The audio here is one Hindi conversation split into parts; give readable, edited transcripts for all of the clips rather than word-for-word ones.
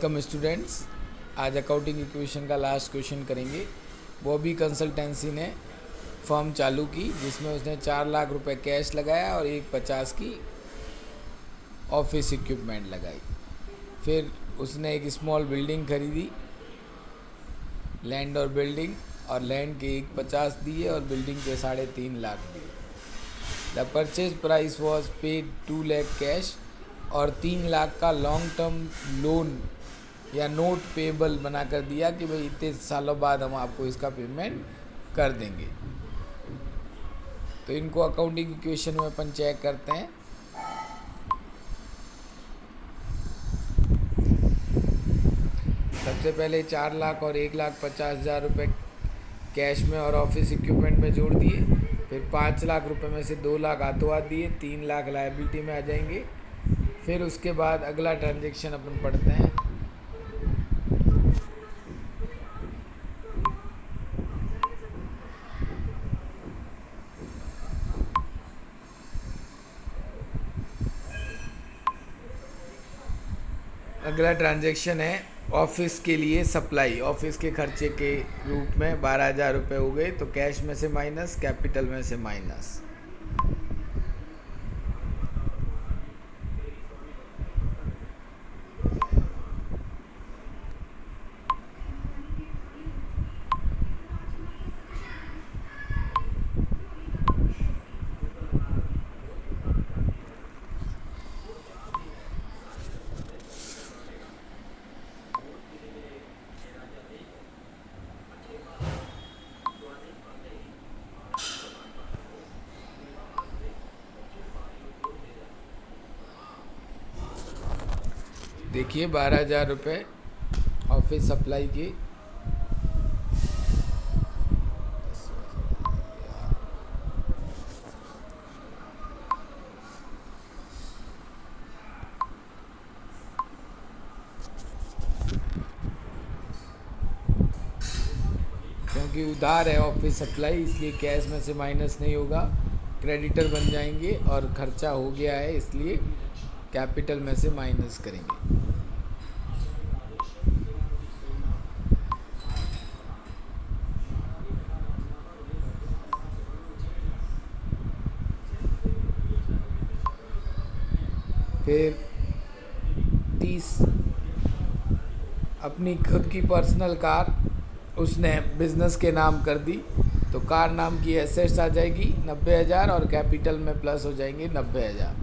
कम स्टूडेंट्स, आज अकाउंटिंग इक्वेशन का लास्ट क्वेश्चन करेंगे। वो भी कंसल्टेंसी ने फर्म चालू की जिसमें उसने 4 लाख रुपए कैश लगाया और 1,50 की ऑफिस इक्विपमेंट लगाई। फिर उसने एक स्मॉल बिल्डिंग खरीदी, लैंड और बिल्डिंग, और लैंड के 1,50 दिए और बिल्डिंग के 3.5 लाख दिए। The purchase price was paid 2 lakh cash और 3 लाख का लॉन्ग टर्म लोन या नोट पेबल बना कर दिया कि भाई इतने सालों बाद हम आपको इसका पेमेंट कर देंगे। तो इनको अकाउंटिंग इक्वेशन में अपन चेक करते हैं। सबसे पहले 4 लाख और 1,50,000 रुपये कैश में और ऑफिस इक्विपमेंट में जोड़ दिए। फिर 5 लाख रुपए में से 2 लाख हाथों हाथ दिए, 3 लाख लायबिलिटी में आ जाएंगे। फिर उसके बाद अगला ट्रांजेक्शन अपन पढ़ते हैं। अगला ट्रांजैक्शन है ऑफिस के लिए सप्लाई। ऑफिस के खर्चे के रूप में 12,000 रुपये हो गए, तो कैश में से माइनस, कैपिटल में से माइनस। देखिए 12,000 रुपये ऑफिस सप्लाई के, क्योंकि उधार है ऑफिस सप्लाई इसलिए कैश में से माइनस नहीं होगा, क्रेडिटर बन जाएंगे, और खर्चा हो गया है इसलिए कैपिटल में से माइनस करेंगे। फिर 30 अपनी खुद की पर्सनल कार उसने बिजनेस के नाम कर दी, तो कार नाम की एसेट्स आ जाएगी 90,000 और कैपिटल में प्लस हो जाएंगे 90,000।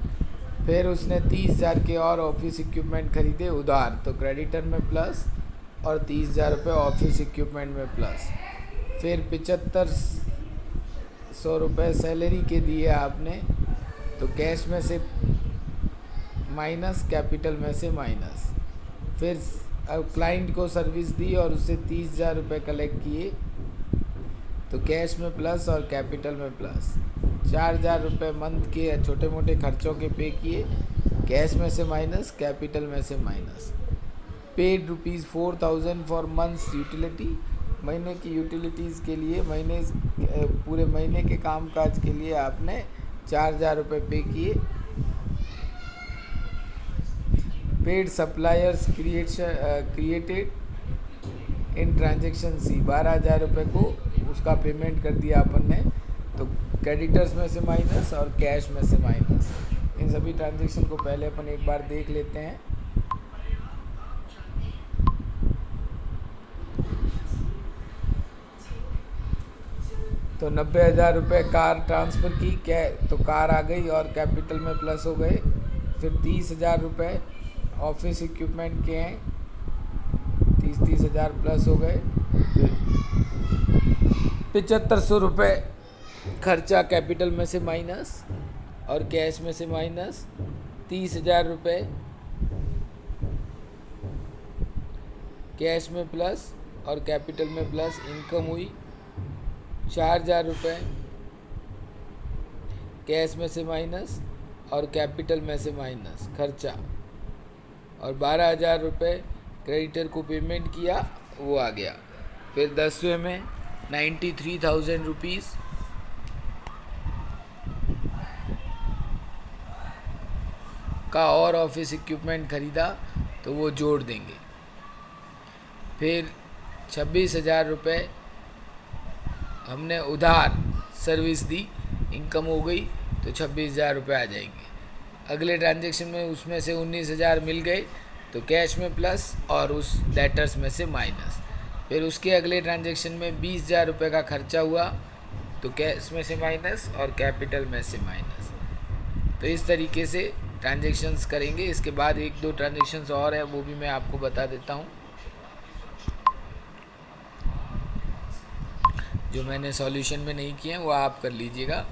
फिर उसने 30,000 के और ऑफिस इक्विपमेंट खरीदे उधार, तो क्रेडिटर में प्लस और 30,000 रुपये ऑफिस इक्विपमेंट में प्लस। फिर 7,500 रुपये सैलरी के दिए आपने, तो कैश में से माइनस, कैपिटल में से माइनस। फिर अब क्लाइंट को सर्विस दी और उससे 30,000 रुपये कलेक्ट किए, तो कैश में प्लस और कैपिटल में प्लस। 4,000 रुपये मंथ के छोटे मोटे खर्चों के पे किए, कैश में से माइनस, कैपिटल में से minus. Paid ₹4,000 for months utility, महीने की यूटिलिटीज़ के लिए, पूरे महीने के काम काज के लिए आपने 4,000 रुपये पे किए। Paid suppliers created in transaction C, 12,000 रुपये को उसका पेमेंट कर दिया अपन ने, तो क्रेडिटर्स में से माइनस और कैश में से माइनस। इन सभी ट्रांजेक्शन को पहले अपन एक बार देख लेते हैं। तो 90,000 रुपये कार ट्रांसफ़र की, तो कार आ गई और कैपिटल में प्लस हो गए। फिर 30,000 रुपये ऑफिस इक्विपमेंट के हैं, 30,000 प्लस हो गए। 7,500 रुपये खर्चा कैपिटल में से माइनस और कैश में से माइनस। 30,000 रुपये कैश में प्लस और कैपिटल में प्लस इनकम हुई। 4,000 रुपये कैश में से माइनस और कैपिटल में से माइनस खर्चा, और 12,000 रुपये क्रेडिटर को पेमेंट किया, वो आ गया। फिर 10वें में 93,000 रुपीज़ का और ऑफिस इक्विपमेंट ख़रीदा, तो वो जोड़ देंगे। फिर 26,000 रुपये हमने उधार सर्विस दी, इनकम हो गई, तो 26,000 रुपये आ जाएंगे। अगले ट्रांजेक्शन में उसमें से 19,000 मिल गए तो कैश में प्लस और उस डेटर्स में से माइनस। फिर उसके अगले ट्रांजेक्शन में 20,000 रुपये का खर्चा हुआ तो कैश में से माइनस और कैपिटल में से माइनस। तो इस तरीके से ट्रांजेक्शन्स करेंगे। इसके बाद एक दो ट्रांजेक्शन्स और है, वो भी मैं आपको बता देता हूँ, जो मैंने सॉल्यूशन में नहीं किए हैं वो आप कर लीजिएगा।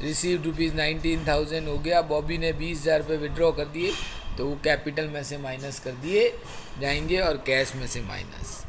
रिसीव ₹19,000 हो गया, बॉबी ने 20,000 रुपये विड्रॉ कर दिए तो वो कैपिटल में से माइनस कर दिए जाएंगे और कैश में से माइनस।